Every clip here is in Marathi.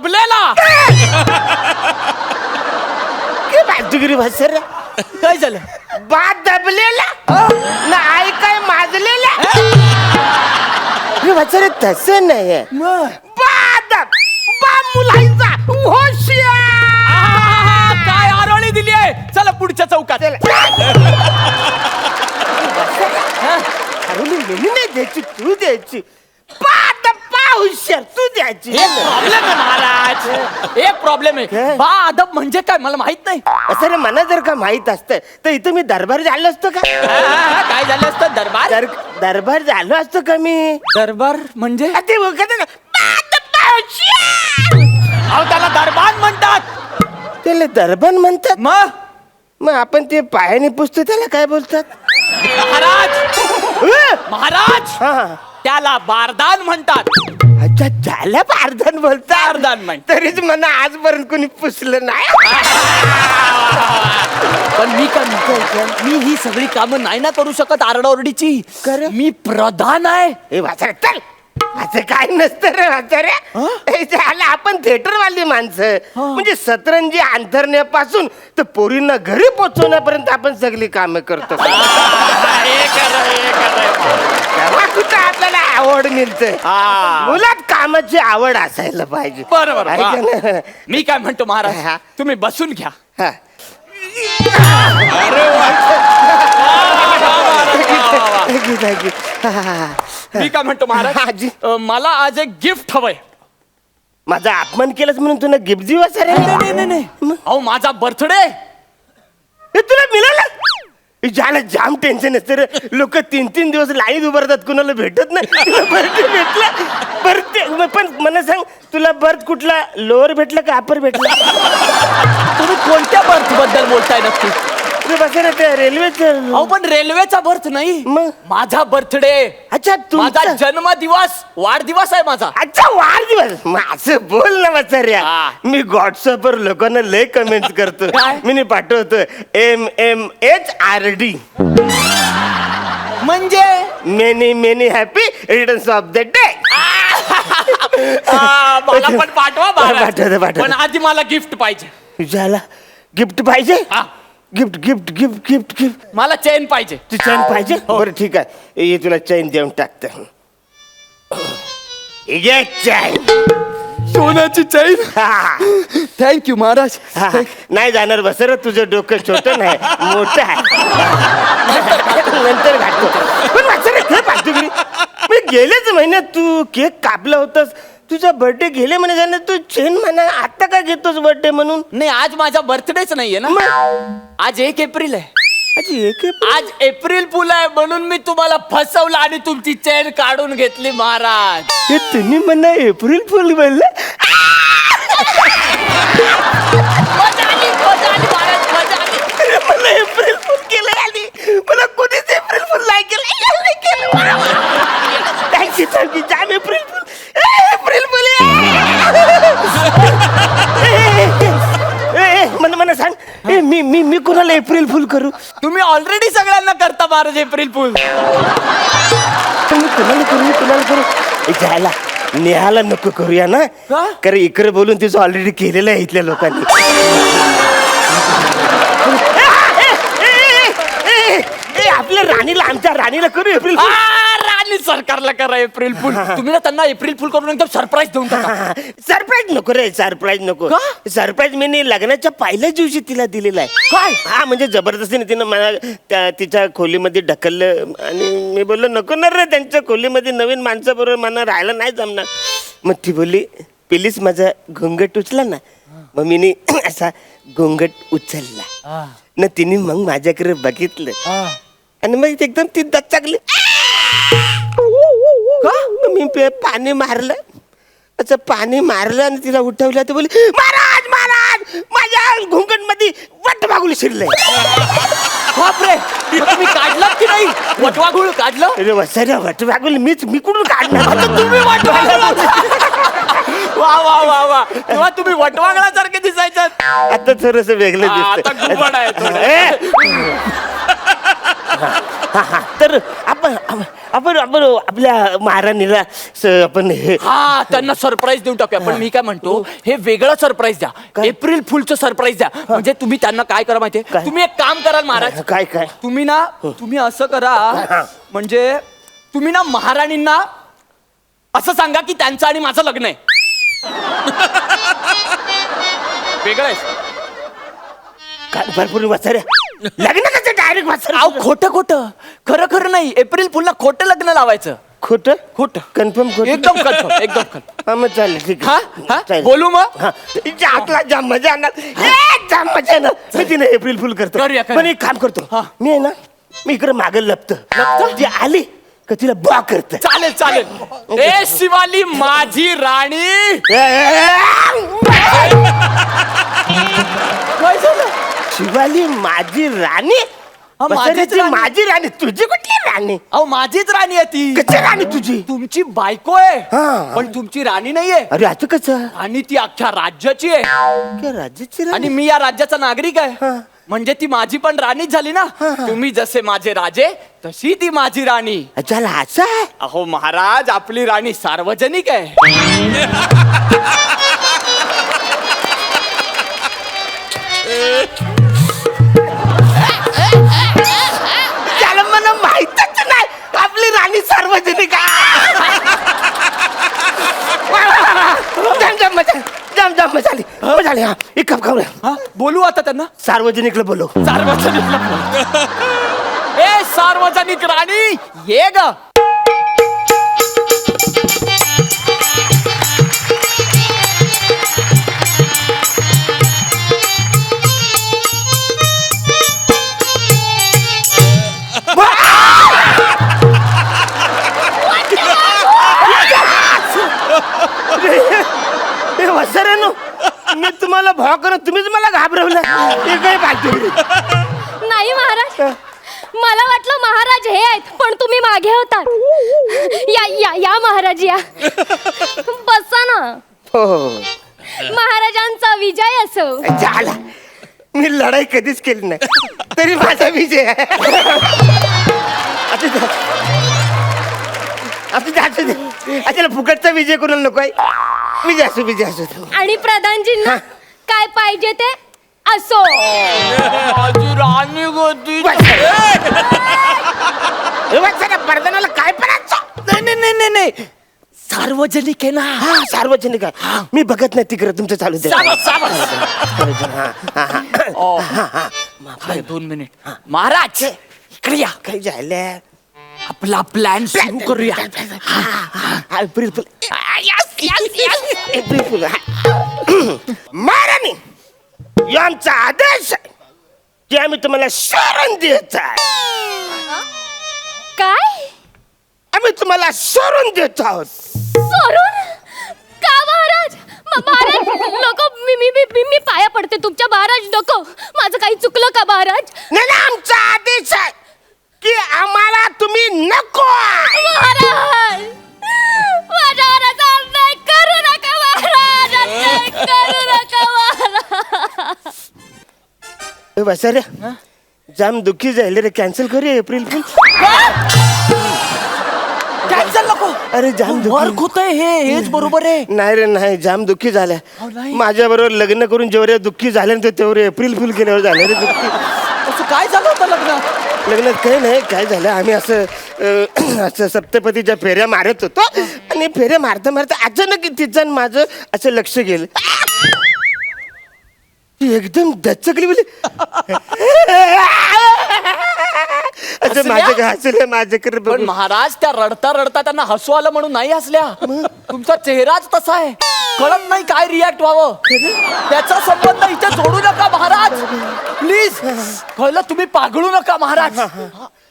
दबलेला. बाजूगिरी भाषर काय झालं? बा दबलेला ना आई काय माजलेला. भाषर तसं नाही बा बा मुलांचा होशियार. काय आरोळी दिली आहे. चला पुढच्या चौकात. नाही द्यायची तू द्यायची. हुशार तू द्यायची. प्रॉब्लेम आहे महाराज. एक प्रॉब्लेम आहे. बा अदब म्हणजे काय मला माहित नाही. असं रे मला जर का माहित असतं तर इथं मी दरबार झालो असतो का. काय झालं असतं. दरबार दरबार झालो असतो का मी. दरबार म्हणजे ते अहो त्याला दरबार म्हणतात. त्याला दरबार म्हणतात. मग आपण ते पायाने पुसतो त्याला काय बोलतात. महाराज हा त्याला बारदान म्हणतात. अच्छा त्याला बारदान बोलतात. बारदान म्हण. तरीच मला आजपर्यंत कोणी पुसलं नाही. पण मी काय म्हणतो मी ही सगळी कामं नाही ना करू शकत आरडाओरडीची. मी प्रधान आहे. हे वाचा चल असं काय नसतं रे वाचाऱ्या. आपण थिएटर वाली माणसं म्हणजे सतरंजी अंथरण्यापासून तर पोरींना घरी पोहोचवण्यापर्यंत आपण सगळी कामं करतो. तेव्हा कुठं आपल्याला आवड मिळते. मुलात कामाची आवड असायला पाहिजे. बरोबर. मी काय म्हणतो महाराज तुम्ही बसून घ्या. मी काय म्हणतो महाराज मला आज एक गिफ्ट हवंय. माझा अपमान केलास म्हणून तुला गिफ्ट देऊ असं. नाही अहो माझा बर्थडे तुला मिळालं. ज्याला जाम टेन्शन असतं रे. लोक 3-3 दिवस लाईन उभारतात कुणाला भेटत नाही. तुला बर्थडे भेटला. बर्थडे पण मला सांग तुला बर्थ कुठला लोअर भेटला का अपर भेटला. तुम्ही कोणत्या बर्थ बद्दल बोलताय नक्की. बसा ना ते रेल्वेचं. अहो पण रेल्वेचा बर्थ नाही. मग माझा बर्थडे. अच्छा माझा जन्मदिवस वाढदिवस आहे माझा. अच्छा वाढदिवस. असं बोल ना वाचाऱ्या. मी व्हॉट्सअपवर लोकांना लय कमेंट्स करतो. मी पाठवतो MMHRD म्हणजे many many happy returns of the day. मला पण पाठवा. पाठवतो. पण आधी मला गिफ्ट पाहिजे. झाला गिफ्ट पाहिजे. Gift gift gift gift gift. मला चेन पाहिजे. तू चैन पाहिजे. बरं ठीक आहे ये तुला चैन देऊन टाकतो. चैन सोन्याची चैन. थँक्यू महाराज. नाही जाणार बसर तुझं डोकं छोटं नाही मोठं आहे. नंतर घालतो. पण वाचर मी गेल्याच महिन्यात तू केक कापला होतास. तुझा बर्थडे गेले म्हणे झालं तू चेन म्हणा आता का घेतोस बर्थडे म्हणून. नाही आज माझा बर्थडेच नाहीये ना. आज 1 एप्रिल आहे. आज एप्रिल फुल आहे म्हणून मी तुम्हाला फसवलं आणि तुमची चेन काढून घेतली महाराज. हे तुम्ही म्हणा एप्रिल फुल बोलले. मला एप्रिल फुल केलं आणि मला कोणीच एप्रिल फुल नाही केलं. थँक्यू जाम एप्रिल फुल. एप्रिल फुल मला सांग मी मी मी कोणाला एप्रिल फुल करू. तुम्ही ऑलरेडी सगळ्यांना करता महाराज एप्रिल फुल. कुणाला करू जायला नेहाला नको करूया ना. कारण इकडे बोलून तिचं ऑलरेडी केलेलं आहे इथल्या लोकांनी. आपल्या राणीला आमच्या राणीला करू एप्रिल फुल. राणी सरकारला करा एप्रिल फुल. तुम्ही ना त्यांना एप्रिल फुल करून एकदम सरप्राईज देऊन टाका. सरप्राईज नको रे. सरप्राईज नको. सरप्राईज मी लग्नाच्या पहिल्याच दिवशी तिला दिलेला आहे. काय हा म्हणजे जबरदस्तीने तिनं मला तिच्या खोलीमध्ये ढकललं आणि मी बोललो नको ना रे त्यांच्या खोलीमध्ये नवीन माणसाबरोबर मला राहायला नाही जमणार. मग ती बोलली प्लीज माझा घोंगट उचला ना. मग मी असा घोंगट उचलला ना. तिने मग माझ्याकडे बघितलं आणि मग एकदम ती दचकली. मी पाणी मारलं असं पाणी मारलं आणि तिला उठवलं. तर बोलली महाराज महाराज माझ्या घोंगट मध्ये वटवाघूळ शिरलंय. बापरे. तुम्ही काढलं की नाही वटवाघूळ काढलं. अरे वसाऱ्या वटवाघूळ मी कुठून काढणार. तुम्ही वा वा वा वा. तेव्हा तुम्ही वटवाघळासारखे दिसायच्यात. आता थोडस वेगळं आता गुबड दिसत. तर आपण आपण आपण आपल्या महाराणीला आपण हे हा त्यांना सरप्राईज देऊन टाकूया. पण मी काय म्हणतो, हे वेगळं सरप्राईज द्या. एप्रिल फुलचं सरप्राईज द्या. म्हणजे तुम्ही त्यांना काय करा माहितीये, काय? तुम्ही एक काम कराल महाराज. काय काय तुम्ही ना तुम्ही असं करा, म्हणजे तुम्ही ना महाराणींना असं सांगा की त्यांचं आणि माझं लग्न आहे. वेगळं आहे. काय भरपूर वाचाऱ्या लग्न कसं डायरेक्ट वाचार अहो खोटं खोटं, खरं खरं नाही. एप्रिल फुलला खोटं लग्न लावायचं. खोटं खोटं कन्फर्म एकदम कन्फर्म, एकदम कन्फर्म. हा मग चालेल ठीक हा आहे हा चालेल. बोलू मग. हा आतला जाम मजा येणार जाम मजा येणार. मी तिने एप्रिल फुल करतो. करूया, करूया. पण एक काम करतो हा. मी आहे ना मी इकडे मागे लपतो. ती आली का तिला बॉ करत चालेल चालेल. ए शिवाली माझी राणी. काय झालं? शिवाली माझी राणी हा, माझीच बसायची राणी. माझी राणी तुझी कुठली राणी अहो माझीच राणी आहे ती. कशी राणी तुझी तुमची बायको आहे हा. पण तुमची राणी नाहीये. अरे आता कसं आणि ती अख्ख्या राज्याची आहे. काय राज्याची आणि राणी मी या राज्याचा नागरिक आहे. हा. म्हणजे ती माझी पण राणीच झाली ना. तुम्ही जसे माझे राजे तशी ती माझी राणी. चला असं आहे अहो महाराज आपली राणी सार्वजनिक आहे. त्याला मला माहितच नाही आपली राणी सार्वजनिक आहे. जाम जाम मजा जाम जाम मजा आली मजा आली. हा एक कप खाऊ हा बोलू आता त्यांना. सार्वजनिकला बोलव. सार्वजनिक ए सार्वजनिक राणी ये ग. हे वसरानो मी तुम्हाला भाव करत तुम्हीच मला घाबरवलं. हे काय पाहिजे नाही महाराज, मला वाटलं महाराज हे आहेत पण तुम्ही मागे होतात. या या या महाराज या बसा ना. हो महाराजांचा विजय असो. झाला मी लढाई कधीच केली नाही तरी माझा विजय आहे. आता फुकटचा विजय कोणाला नको आहे. विजय असो विजय असो. आणि प्रधानजींना काय पाहिजे ते असो. माझी राणी होती. परदानाला काय पडायचं. नाही नाही नाही नाही सार्वजनिक आहे ना. हा सार्वजनिक आहे. मी बघत नाही तिकडे तुमचं चालू दे. साबस, साबस. 2 मिनिट महाराज इकडे या. काही झालं आपला प्लॅन सुरू करूया. एप्रिल फुल एप्रिल फुल महाराणी यांचा आदेश आहे की आम्ही तुम्हाला सोडून देत आहे. काय आम्ही तुम्हाला सोडून देत आहोत. सोडून का महाराज? महाराज नको. मी मी मी मी पाया पडते तुमच्या. महाराज नको. माझं काही चुकलं का महाराज? नाही नाही, आमचा आदेश आहे की आम्हाला तुम्ही नको. महाराज माझ्यावर असा अन्याय करू नका महाराज. अन्याय करू नका महाराज. बसऱ्या जाम दुःखी झाले रे. कॅन्सल करूया एप्रिल फुल. कॅन्सल नको. अरे जाम वर्क दुःखी होतंय हेच बरोबर आहे. नाही रे नाही जाम दुःखी झाल्या. नाही. माझ्या बरोबर लग्न करून जेवढे दुःखी झाले ना तेवढे एप्रिल फुल केल्यावर झाले रे दुःखी. असं काय झालं होतं लग्नात? लग्नात काही नाही काय झालं आम्ही असं सप्तपदीच्या फेऱ्या मारत होतो आणि फेऱ्या मारता मारता अचानक तिचं आणि माझं असं लक्ष गेलं. ती एकदम दचकली बोली असं माझं हसलं माझ्याकडे पण बघून. महाराज त्या रडता रडता त्यांना हसू आलं म्हणून नाही हसल्या. तुमचा चेहराच तसा आहे. कळत नाही काय रिॲक्ट व्हावं. त्याचा संबंध इथे जोडू नका महाराज प्लीज. कळलं तुम्ही पागळू नका महाराज.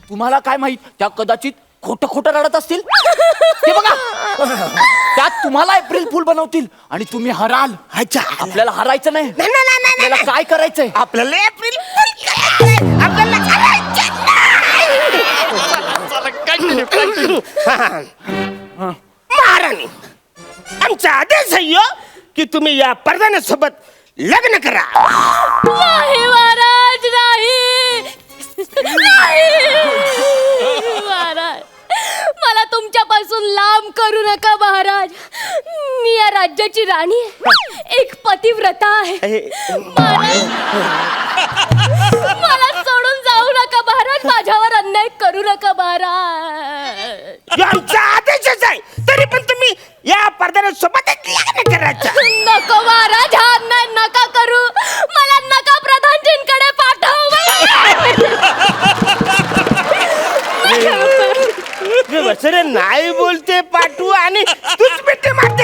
तुम्हाला काय माहित त्या कदाचित खोटं खोटं रडत असतील. ते बघा त्यात तुम्हाला एप्रिल फुल बनवतील आणि तुम्ही हराल. अच्छा आपल्याला हरायचं नाही. नाही, नाही, नाही, नाही, आपल्याला काय करायचंय? आपल्याला एप्रिल फुल करायचंय. आपल्याला करायचं नाही. महाराणी आमचा आदेश आहे ह्यो की तुम्ही या परदानासोबत लग्न करा. नाही महाराज नाही. नाही महाराज माझ्यापासून लांब करू नका महाराज. मी या राज्याची राणी आहे, एक पतिव्रता आहे. महाराज, मला सोडून जाऊ नका महाराज. माझ्यावर अन्याय करू नका महाराज. आमचा आदेशच आहे, तरी पण तुम्ही या पडद्यासोबतच लग्न करायचं. नको महाराज, हा अन्याय नका करू. मला नका प्रधानजींकडे पाठव. वसरे नाही बोलते पाठवू आणि तूच मिठी मारते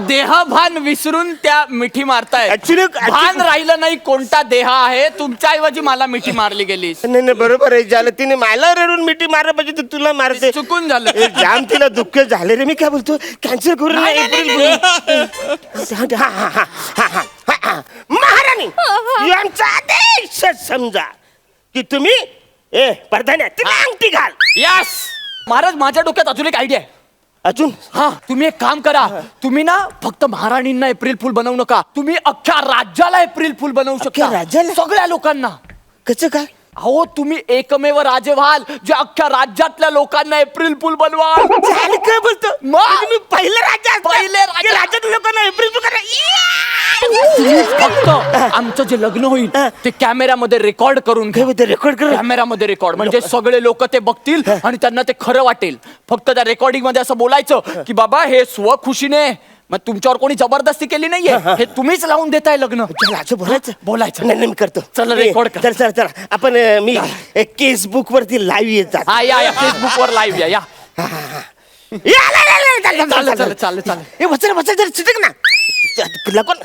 देहभान विसरून त्या मिठी मारताय. Actually- भान राहिलं नाही कोणता देह आहे. तुमच्या ऐवजी मला मिठी मारली गेली. नाही नाही बरोबर आहे. झालं तिने मला रडून मिठी मारलं पाहिजे तर तुला मारते. चुकून झालं. ए, जाम तिला दुःख झाले रे. मी काय बोलतो कॅन्सल करू नाही, नाही, महाराणी यांचा आदेश समजा की तुम्ही पडद्याने तिला अंगठी घाल. यस महाराज, माझ्या डोक्यात अजून एक आयडिया आहे. अजून हा, तुम्ही एक काम करा. तुम्ही ना फक्त महाराणींना एप्रिल फुल बनवू नका. तुम्ही अख्ख्या राज्याला एप्रिल फुल बनवू अख्ख्या शकता. राज्याला? सगळ्या लोकांना. कसं काय? अहो, तुम्ही एकमेव राजे व्हाल जे अख्ख्या राज्यातल्या लोकांना एप्रिल फुल बनवाल. झालं काय बोलतो मग? म्हणजे मी पहिलं राज्य पहिले राज्य. राज्यात लोकांना एप्रिल फुल फक्त आमचं जे लग्न होईल ते कॅमेऱ्यामध्ये रेकॉर्ड करून घ्या. रेकॉर्ड कर. कॅमेरामध्ये रेकॉर्ड म्हणजे सगळे लोक ते बघतील आणि त्यांना ते खरं वाटेल. फक्त त्या रेकॉर्डिंग मध्ये असं बोलायचं की बाबा हे स्वखुशीने, मग तुमच्यावर कोणी जबरदस्ती केली नाहीये, हे तुम्हीच लावून देताय लग्न. असं बोलायचं बोलायचं. नाही नाही, मी करतो. चला, रेकॉर्ड कर. चल चल चला आपण मी केसबुक वरती लाईव्ह येतात. हा, या फेसबुक वर लाईव्ह या. चालेल चालेल. वचन वचन जर चिटक ना कोण.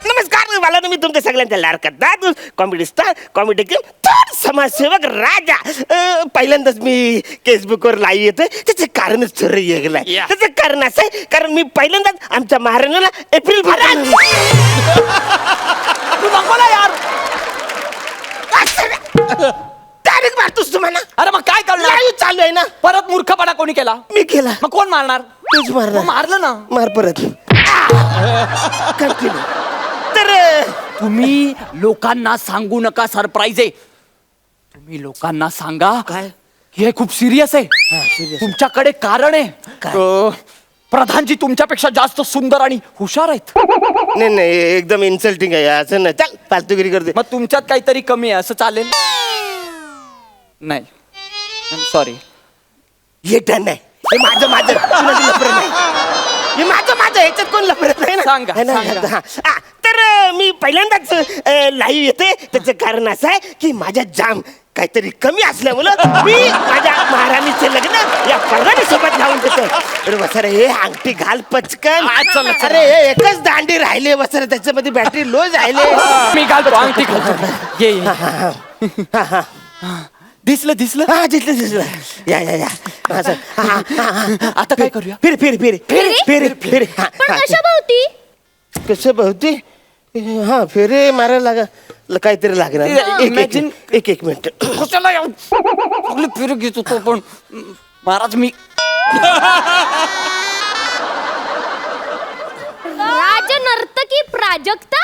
नमस्कार, मला मी तुमच्या सगळ्यांच्या लाडकात कॉमेडी स्टार, कॉमेडी किंग, समाजसेवक राजा. पहिल्यांदाच मी फेसबुकवर लाईव्ह येतोय. त्याचं कारणच थोडं वेगळं आहे. Yeah. त्याचं कारण असं आहे कारण मी पहिल्यांदाच आमच्या महाराणीला एप्रिल यार. तारीख मारतोस तुम्हाला. अरे मग काय करणार? लाईव्ह चालू आहे ना. परत मूर्खपणा कोणी केला? मी केला. मग कोण मारणार? तूच मारणार. मग मारलं ना. मार परत. कंटिन्यू. तर तुम्ही लोकांना सांगू नका. सरप्राईज आहे. तुम्ही लोकांना सांगा काय? हे खूप सिरियस आहे. serious. तुमच्याकडे कारण आहे. प्रधानजी तुमच्यापेक्षा जास्त सुंदर आणि हुशार आहेत. नाही नाही एकदम इन्सल्टिंग आहे असं नाही. चल फालतूगिरी करते. मग तुमच्यात काहीतरी कमी आहे असं चालेल? नाही, सॉरी. हे टन नाही. हे माझं माझं कुणाचं लफडं नाही. हे माझं ह्याच्यात कोण लफडत नाही ना. सांगा, है ना? सांगा. हा, तर मी पहिल्यांदाच लाईव्ह येते. त्याचं कारण असं आहे की माझ्या जाम काहीतरी कमी असल्यामुळं मी माझ्या महाराणीचे लग्न या परवानीसोबत लावून देतो. अरे वसरे हे अंगठी घाल पचकन. चला, चला. अरे हे एकच दांडी राहिले वसरे, त्याच्यामध्ये बॅटरी लो राहिले. मी घालतो अंगठी घालतो. ये. दिसलं दिसलं. हा दिसलं. या या या असं. आता काय करूया? फिर फिर फिर फिर फिर फिर हा, पण हा. कशा भोवती? कसं बहुती हा फेरे मारायला काहीतरी लागणार. Imagine- एक मिनिट. कशाला सगळे फिर घेत होतो पण महाराज मी राज नर्तकी प्राजक्ता.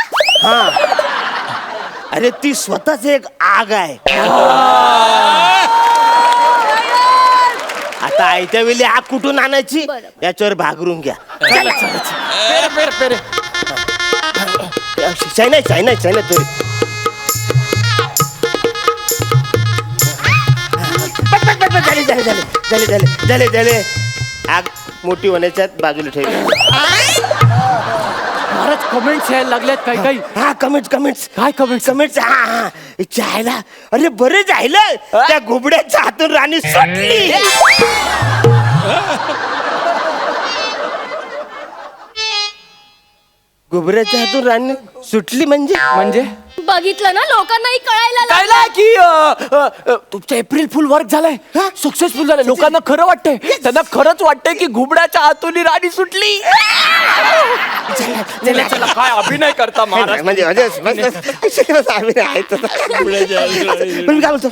अरे ती स्वतःच एक आग आहे. आता आयत्या वेळी आग कुठून आणायची बरोबर. याच्यावर भागरून घ्या. पेरे चायना तरी झाले आग मोठी होण्याच्या बाजूला ठेवली. महाराज कमेंट्स यायला लागल्यात काही. हा कमेंट्स काय कमेंट्स? हा चायला. अरे बरं झालं त्या घुबड्याच्या हातून राणी सुटली. घुबड्याच्या हातून राणी सुटली म्हणजे बघितलं ना, लोकांनाही कळायला लागलं. कळलं की तुमचं एप्रिल फुल वर्क झालंय. सक्सेसफुल झालंय. लोकांना खरं वाटतंय. त्यांना खरंच वाटतंय की घुबड्याच्या हातून राणी सुटली. चला, काय अभिनय करता महाराज. म्हणजे पण काय बोलतो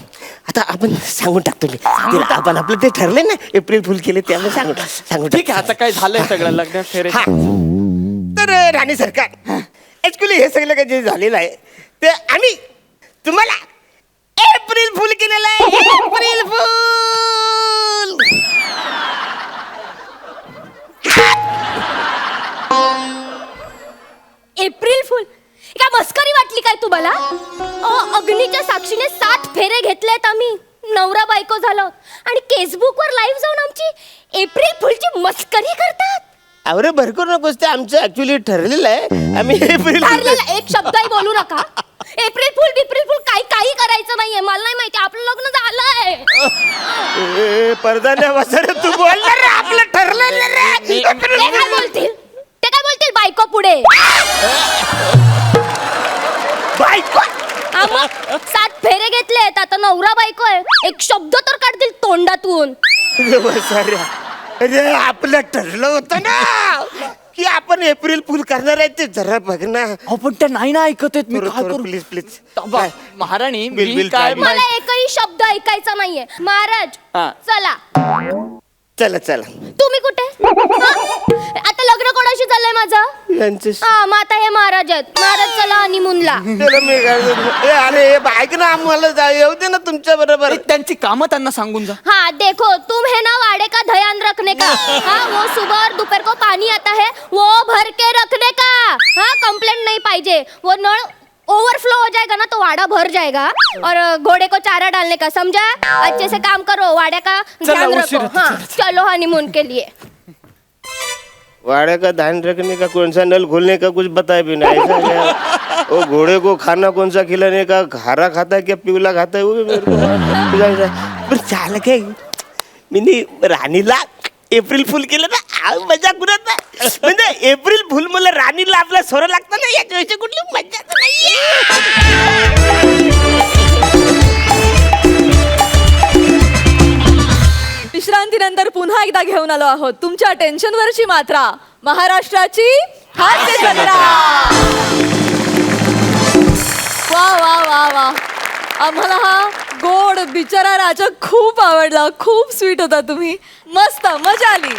आता आपण सांगून टाकतो. मी तिला आपण आपलं ते ठरलंय ना एप्रिल फुल केले ते आपण सांगून ठीक आहे. आता काय झालंय सगळं लग्न फेरे. हा. तर राणी सरकार ऍक्च्युली हे सगळं काही जे झालेलं आहे ते आम्ही तुम्हाला एप्रिल फुल केलेलं आहे. एप्रिल मला अग्नीच्या साक्षीने 7 फेरे घेतलेत आम्ही, नवरा बायको झालो, आणि फेसबुक वर लाईव्ह जाऊन आमची एप्रिल फुलची मस्करी करतात. अरे भरकरू नकोस, ते आमचं ऍक्च्युली ठरलेलं आहे. आम्ही एप्रिल ठरलेलं, एक शब्दही बोलू नका. एप्रिल फुल काही करायचं नाहीये. मला नाही माहिती, आपलं लग्न झालंय. पडद्याने वसरे तू बोलला रे, आपलं ठरलेलं रे. ते काय बोलतील बायको पुढे. बायको 7 फेरे घेतलेत, आता नवरा बायको आहे, एक शब्द तर काढतील तोंडातून. अरे आपलं ठरलं होतं ना की आपण एप्रिल फुल करणार आहे, ते जरा बघ ना. अहो पण त्या नाही ना ऐकत आहेत, मी काय करू? Please please. महाराणी बिल- मी बिल काय काय? मला एकही शब्द ऐकायचा नाहीये. महाराज हा. चला. चला चला तुम्ही कुठे? हा? आता लग्न कोणाशी चाललंय माझं? यांचे हा, मग आता हे महाराज आहेत. महाराज चला हनीमूनला. चला मी काय करतो? अरे ऐक ना, आम्हाला येऊ दे ना तुमच्या बरोबर. त्यांची कामं त्यांना सांगून जा. हाँ देखो, तुम है ना वाड़े का ध्यान रखने का. हाँ, वो सुबह और दोपहर को पानी आता है, वो भर के रखने का. हाँ, कंप्लेंट नहीं पाहिजे. वो नळ ओवरफ्लो हो जाएगा ना तो वाड़ा भर जाएगा. और घोड़े को चारा डालने का, समझा? अच्छे से काम करो, वाड़े का ध्यान उशीर रखो. होतो, हाँ, चलो हनीमून के लिए. वाड़े का ध्यान रखने का, कौन सा नल खोलने का कुछ बताए भी नहीं. ऐसा क्या? वो घोड़े को खाना कौन सा खिलाने का, हरा खाता है क्या पिवला खाता है, वो भी मेरे को. पण झालं काय, मी राणीला एप्रिल फुल केलं ना, मजा कुणात नाही. म्हणजे एप्रिल फुल मला राणीला आपला सोरा लागतं ना, याच्याविषयी कुठली मजा नाही. विश्रांतीनंतर पुन्हा एकदा घेऊन आलो आहोत तुमच्या टेन्शनवरची मात्रा, महाराष्ट्राची हास्य जत्रा. वा वा वा वा, आम्हाला हा गोड बिचारा राजा खूप आवडला. खूप स्वीट होता तुम्ही, मस्त मजा आली.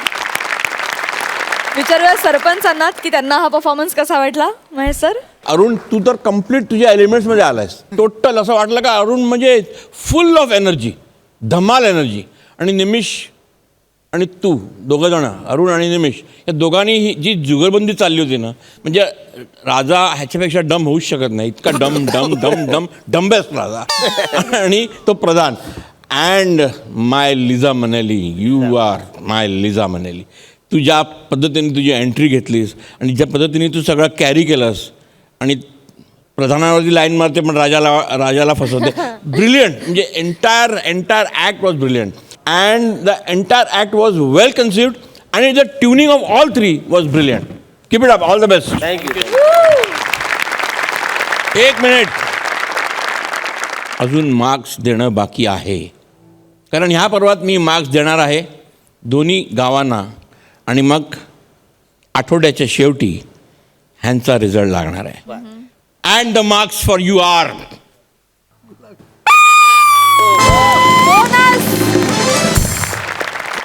विचारूया सरपंचांना की त्यांना हा परफॉर्मन्स कसा वाटला. महेश सर. अरुण, तू तर कम्प्लीट तुझ्या एलिमेंट्समध्ये आलायस. टोटल असं वाटलं का अरुण म्हणजे फुल ऑफ एनर्जी, धमाल एनर्जी. आणि निमिष आणि तू दोघं जण, अरुण आणि निमिष, या दोघांनी ही जी जुगलबंदी चालली होती ना, म्हणजे राजा ह्याच्यापेक्षा डम होऊच शकत नाही. इतका डम डम डम डम डंबेस्ट राजा. आणि तो प्रधान. And my Liza मनेली, you R my Liza मनेली. तू ज्या पद्धतीने तुझी एंट्री घेतलीस आणि ज्या पद्धतीने तू सगळं कॅरी केलंस आणि प्रधानावरती लाईन मारते पण राजाला फसवते. ब्रिलियंट. म्हणजे entire act was brilliant. And the entire act was well conceived, and the tuning of all three was brilliant. Keep it up, all the best. Thank you. 1 minute अजून मार्क्स देणं बाकी आहे, कारण ह्या पर्वात मी मार्क्स देणार आहे दोन्ही गावांना, आणि मग आठवड्याच्या शेवटी ह्यांचा रिझल्ट लागणार आहे. And the marks for you are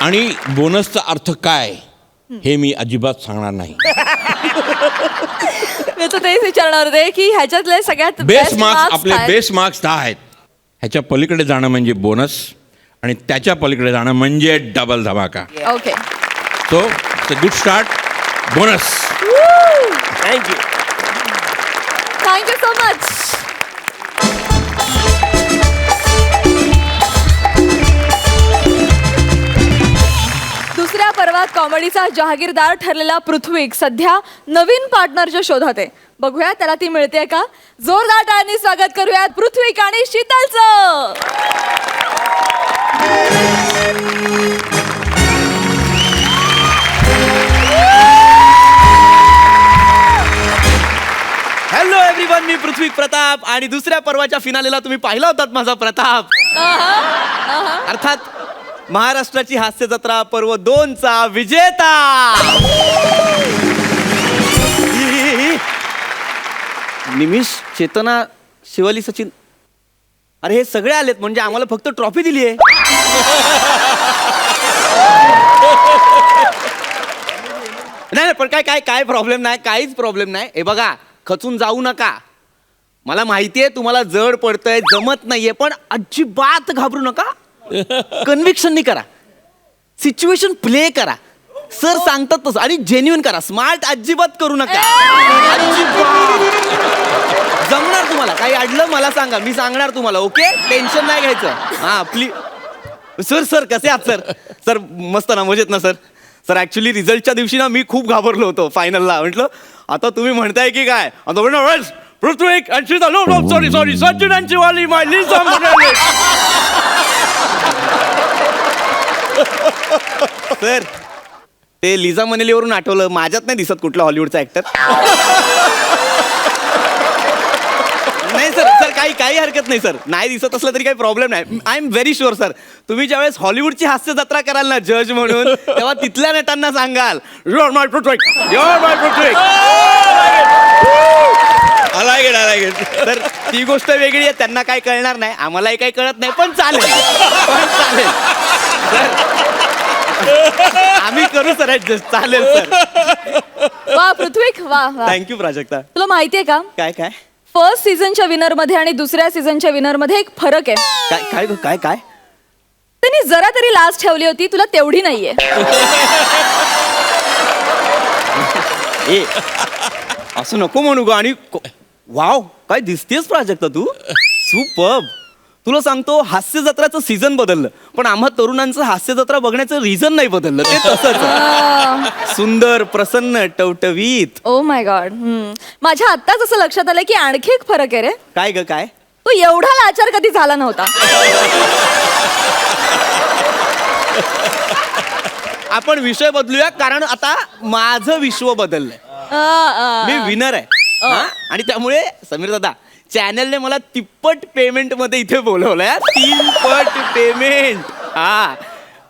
आणि बोनसचा अर्थ काय हे मी अजिबात सांगणार नाही. मी तर तेच विचारणार होते की ह्याच्यातले सगळ्यात बेस मार्क्स, आपले बेस मार्क्स 10 आहेत. ह्याच्या पलीकडे जाणं म्हणजे बोनस, आणि त्याच्या पलीकडे जाणं म्हणजे डबल धमाका. Okay. So it's a good start. Bonus. Thank you. Thank you so much. दुसऱ्या पर्वात कॉमेडीचा जहागीरदार ठरलेला पृथ्वी सध्या नवीन पार्टनरच्या शोधात आहे. बघूया त्याला ती मिळते का. जोरदार टाळ्यांनी स्वागत करूयात पृथ्वी आणि शीतलचं. हॅलो एव्हरीवन, मी पृथ्वी प्रताप, आणि दुसऱ्या पर्वाच्या फिनालेला तुम्ही पाहिला होतात माझा प्रताप. अर्थात महाराष्ट्राची हास्य जत्रा पर्व 2चा विजेता. निमिष, चेतना, शिवाली, सचिन, अरे हे सगळे आलेत म्हणजे आम्हाला फक्त ट्रॉफी दिली आहे. नाही पण काय प्रॉब्लेम नाही, काहीच प्रॉब्लेम नाही. हे बघा, खचून जाऊ नका. मला माहितीये तुम्हाला जड पडतंय, जमत नाहीये, पण अजिबात घाबरू नका. कन्व्हिक्शननी करा, सिच्युएशन प्ले करा, सर सांगतात तसं, आणि जेन्युइन करा. स्मार्ट अजिबात करू नका. अजिबात. जमणार तुम्हाला. काही अडलं मला सांगा, मी सांगणार तुम्हाला. ओके, टेन्शन नाही घ्यायचं. हा प्लीज. सर कसे आहात सर? सर मस्त ना, मजेत ना सर? सर ऍक्च्युली रिझल्टच्या दिवशी ना मी खूप घाबरलो होतो फायनलला. म्हटलं आता तुम्ही म्हणताय की काय, आता म्हणलं पृथ्वी and she's no sorry Sachin and Shivali my Lisa Minnelli. Sir ते लिझा मनेलीवरून आठवलं, माझ्यात नाही दिसत कुठला हॉलिवूडचा ऍक्टर. नाही सर काही हरकत नाही सर. नाही दिसत असलं तरी काही प्रॉब्लेम नाही. I am very sure sir, तुम्ही ज्यावेळेस हॉलिवूडची हास्य जत्रा कराल ना जज म्हणून, तेव्हा तिथल्या नटांना सांगाल your my Prithvi. I like it. तर ती गोष्ट वेगळी आहे, त्यांना काय कळणार नाही, आम्हालाही काही कळत नाही, पण चालेल. सर आम्ही करू सर ऍडजस्ट. चालेल सर. वा पृथ्वीक, वा वा. थँक्यू प्राजक्ता. तुला माहितीये का, काय फर्स्ट सीझनच्या विनर मध्ये आणि दुसऱ्या सीझनच्या विनर मध्ये एक फरक आहे. काय काय काय काय त्यांनी जरा तरी लाज ठेवली होती, तुला तेवढी नाहीये. ए असं नको म्हणू ग. आणि वाव काय दिसतेस प्राजक्ता तू, सुपर्ब. तुला सांगतो, हास्य जत्राचं सीझन बदललं, पण आम्हा तरुणांचं हास्य जत्रा बघण्याचं रिझन नाही बदललं. ते तसंच आहे. सुंदर, प्रसन्न, टवटवीत. Oh my God. माझ्या आत्ताच असं लक्षात आलं की आणखी एक फरक आहे रे. काय ग काय? तो एवढा लाचार कधी झाला नव्हता. आपण विषय बदलूया, कारण आता माझं विश्व बदललंय. मी विनर आहे हा? आणि त्यामुळे समीर दादा, चॅनलने मला तिप्पट पेमेंट मध्ये इथे बोलवलंय. 3 पट पेमेंट. हा,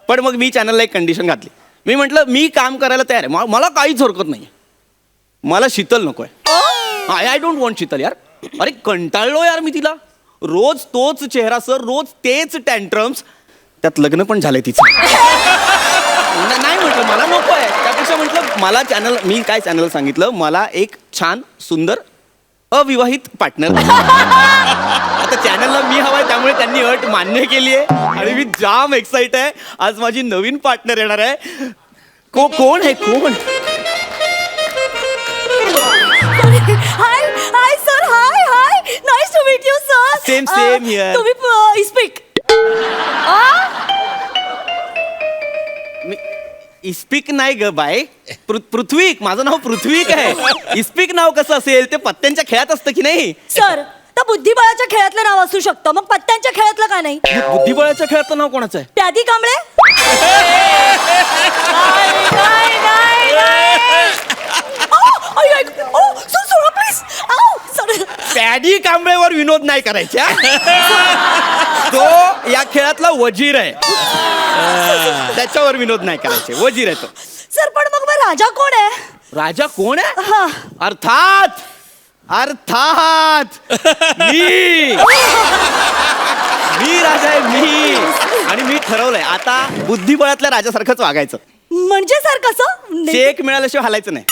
पण मग मी चॅनलला एक कंडिशन घातली. मी म्हटलं मी काम करायला तयार आहे, मला काहीच हरकत नाही. मला शीतल नकोय. आय डोंट वॉन्ट शीतल यार. अरे कंटाळलो यार मी तिला. रोज तोच चेहरा सर, रोज तेच टँट्रम्स. त्यात लग्न पण झालंय तिचं. नाही म्हटलं मला नको आहे. त्यापेक्षा म्हटलं मला चॅनल, मी काय चॅनल सांगितलं, मला एक छान सुंदर अविवाहित पार्टनर. आता चॅनलला मी हवाय, त्यामुळे त्यांनी अट मान्य केली आहे आणि मी जाम एक्साइट आहे. आज माझी नवीन पार्टनर येणार आहे. कोण आहे कोण? Hi sir. Hi nice to meet you sir. Same here. तुम्ही स्पीक. इस्पिक नाही ग बाय, पृथ्वीक. माझं नाव पृथ्वीक आहे. इस्पिक नाव कसं असेल, ते पत्त्यांच्या खेळात असतं की नाही? सर, तर बुद्धिबळाच्या खेळातलं नाव असू शकतं, मग पत्त्यांच्या खेळातलं का नाही? बुद्धिबळाच्या खेळातलं नाव कोणाचं आहे? प्यादी कांबळे. पॅडी कांबळेवर विनोद नाही करायचे. तो या खेळातला वजीर आहे, त्याच्यावर विनोद नाही करायचे. वजीर आहे तो. सर, पण मग राजा कोण आहे? राजा कोण आहे? हा. अर्थात मी राजा आहे. मी आणि मी ठरवलंय आता बुद्धिबळातल्या राजासारखंच वागायचं. म्हणजे सर कसं? चेक मिळाल्याशिवाय हलायचं नाही.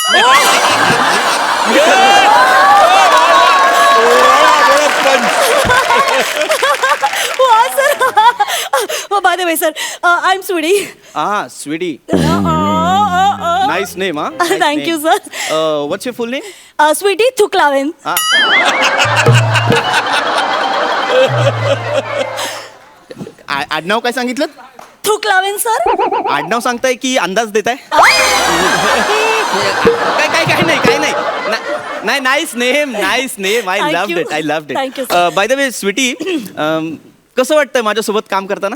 वा sir. By the way sir, I am Sweetie. हा स्वीटी. Nice name. हा, Thank you, sir. What's your full name? Sweetie Thuklaven. आडनाव काय सांगितलं? थुकलावेन सर. आडनाव सांगताय की अंदाज देताय? काय नाही. Nice name. I Thank love you. It. Thank you, sir. By the way Sweetie, कसं वाटतंय माझ्यासोबत काम करताना?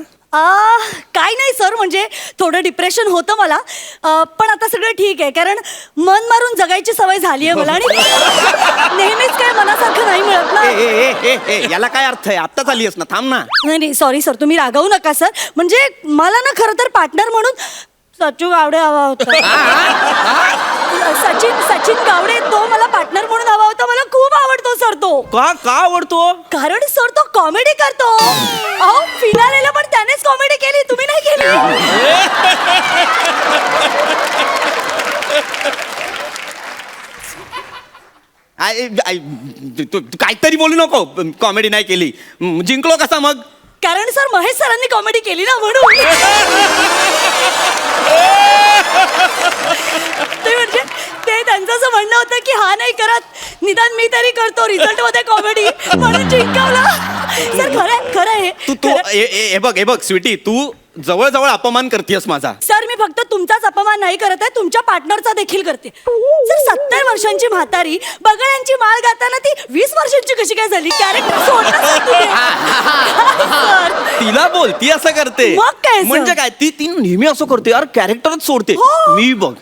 काय नाही सर, म्हणजे थोडं डिप्रेशन होतं मला, पण आता सगळं ठीक आहे, कारण मन मारून जगायची सवय झाली आहे मला. आणि नेहमीच काय मनासारखं नाही मिळत ना. ए याला काय अर्थ आहे? आत्ताच आलीस ना, थांब ना. नाही सॉरी सर, तुम्ही रागावू नका सर. म्हणजे मला ना खरं तर पार्टनर म्हणून सचिन गावडे हवा होता. सचिन गावडे, तो मला पार्टनर म्हणून हवा होता. मला खूप आवडतो सर तो. का आवडतो? कारण सर तो कॉमेडी करतो. अहो, फिनालेला पण त्यानेच कॉमेडी केली, तुम्ही नाही केली. तू काहीतरी बोलू नको. कॉमेडी नाही केली. जिंकलो कसा मग? कारण सर महेश सरांनी कॉमेडी केली ना, म्हणून. ते म्हणजे ते त्यांचं असं म्हणणं होतं की हा नाही करत निदान मी तरी करतो रिझल्ट मध्ये कॉमेडी म्हणून जिंकवलं सर खरं आहे तू हे बघ स्वीटी, तू जवळ अपमान करतेस माझा. सर मी फक्त तुमचाच अपमान नाही करत आहे तुमच्या पार्टनरचा देखील करते. सर 70 वर्षांची म्हातारी बगळ्यांची माळ गाताना ती 20 वर्षांची कशी काय झाली? कॅरेक्टर सोडलं सर तुम्ही. सर, तिला बोल, ती असं करते. मग काय सर? म्हणजे काय, ती नेहमी असं करते यार, कॅरेक्टरच सोडते. हो. मी बघ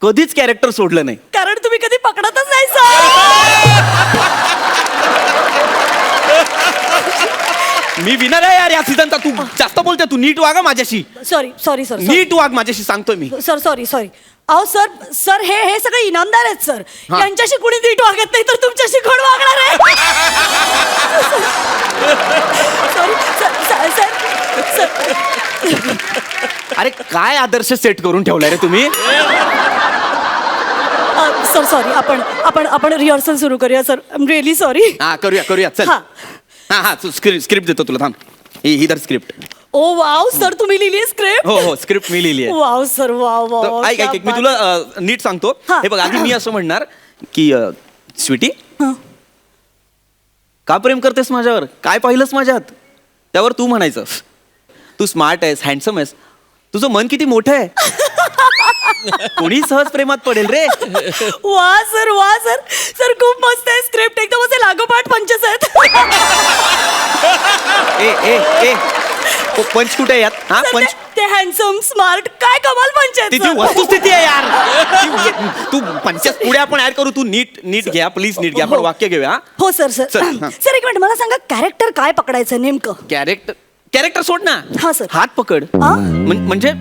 कधीच कॅरेक्टर सोडलं नाही. कारण तुम्ही कधी पकडतच नाही सर. मी विनर आहे यार या सीझनचा. तू जास्त बोलते, तू नीट वागा माझ्याशी. Sorry sir. नीट वाग माझ्याशी, सांगतोय मी. सर सॉरी अहो सर हे सगळे इनामदार आहेत सर. हा. यांच्याशी कुणी नीट वागत नाही तर तुमच्याशी कोण वागणार आहे? Sorry sir. अरे काय आदर्श सेट करून ठेवलाय रे तुम्ही. सर सॉरी आपण रिहर्सल सुरू करूया sir. I am really sorry. हा करूया चल. हा. हा स्क्रिप्ट देतो तुला, थांब. ही धर स्क्रिप्ट. ओ वाव सर तुम्ही लिहिली स्क्रिप्ट. हो स्क्रिप्ट मी लिहिली आहे. Wow sir wow. ऐक मी तुला नीट सांगतो. हा. हे बघ, आधी मी असं म्हणणार की स्वीटी, हा. का प्रेम करतेस माझ्यावर? काय पाहिलंस माझ्यात? त्यावर तू म्हणायचं तू स्मार्ट आहेस, हँडसम आहेस, तुझं मन किती मोठं आहे. कोणी सहज प्रेमात पडेल रे. वा सर खूप मस्त आहे स्क्रिप्ट. एकदम असे लागोपाठ पंचच आहेत. ए पंच कुठे आहे यात? हा सर, पंच ते हँडसम स्मार्ट काय कमाल पंच आहेत तिची सर. वस्तुस्थिती आहे यार. तू पंचायत पुढे आपण ऍड करू. तू नीट घ्या प्लीज, नीट घ्या. आपण वाक्य घेऊया. हो सर सर, हा. सर एक मिनिट मला सांगा कॅरेक्टर काय पकडायचं नेमकं? कॅरेक्टर सोड ना. हा, सर. हात पकड. हा? म्हणजे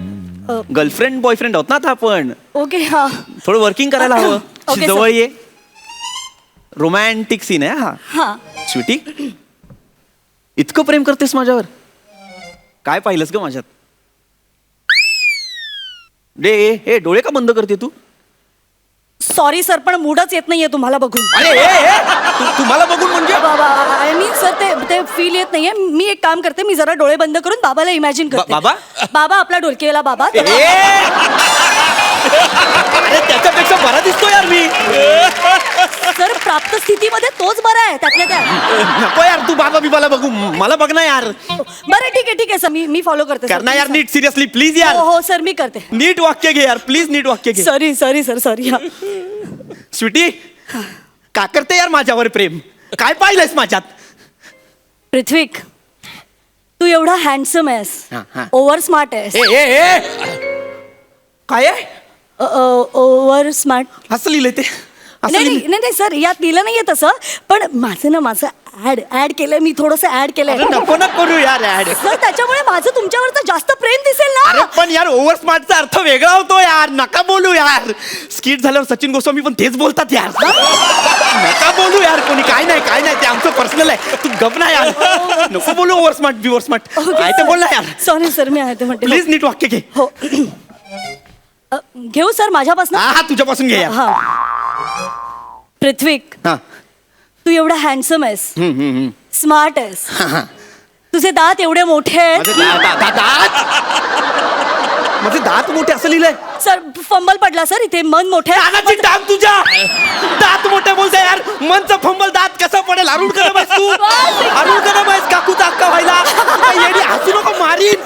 गर्लफ्रेंड बॉयफ्रेंड आहोत ना आता आपण. ओके हा. थोडं वर्किंग करायला हवं. ओके, जवळ सर. ये. रोमॅन्टिक सीन आहे हा. हा स्वीटी, इतकं प्रेम करतेस माझ्यावर? काय पाहिलंस ग माझ्यात? ए डोळे का बंद करते तू? सॉरी सर पण मूडच येत नाहीये तुम्हाला बघून. अरे तुम्हाला बघून म्हणजे? आय मीन सर ते फील येत नाहीये. मी एक काम करते, मी जरा डोळे बंद करून बाबाला इमॅजिन करते. बाबा आपला ढोलकीवाला बाबा. अरे त्याच्यापेक्षा बरा दिसतो यार मी. सर प्राप्त स्थितीमध्ये तोच बरा आहे त्यातल्या त्यात. नको यार, तू बाबा बिबाला बघू, मला बघ ना यार. बरं ठीक आहे सर मी फॉलो करते सर. करना यार नीट, सिरियसली प्लीज यार. हो सर मी करते. नीट वाक्य घे यार प्लीज, नीट वाक्य घे. Sorry sir sorry. स्वीटी, का करते यार माझ्यावर प्रेम? काय पाहिलंयस माझ्यात? पृथ्वीक तू एवढा हँडसम आहेस, हा. ओव्हर स्मार्ट आहेस. काय आहे? Over smart. असं लिहिलंय ते? असं नाही लिहिलंय? नाही सर यात लिहिलं नाहीये तसं. पण माझं ऍड केलंय मी, थोडंसं ऍड केलंय. अरे नको ना करू यार ऍड. सर त्याच्यामुळे माझं तुमच्यावरचं जास्त प्रेम दिसेल अरे ना. पण यार ओव्हर स्मार्टचा अर्थ वेगळा होतो यार. नका बोलू यार. स्किट झाल्यावर सचिन गोस्वामी पण तेच बोलतात यार. नका बोलू यार कोणी. काय नाही ते आमचं पर्सनल आहे. तू गप ना यार. नको बोलू ओव्हर स्मार्ट. काय ते बोल ना यार. सॉरी सर मी आहे ते म्हणते. प्लीज नीट वाक्य घे. हो घेऊ सर माझ्यापासून. हा तुझ्यापासून घे यार. हा पृथ्वीक हा. तू एवढा हँडसम आहेस, स्मार्ट आहेस, तुझे दात एवढे मोठे आहेत. माझे दात मोठे असं लिहिलंय. सर फंबल पडला सर इथे. मन मोठे आहे. दादाची टांग तुझ्या. दात मोठे बोलते यार. मनचा फंबल दात कसा पडेल? अरुण कदम आहेस तू. अरुण कदम आहेस काकूचा अक्का व्हायला. येडी हसू नको मारीन.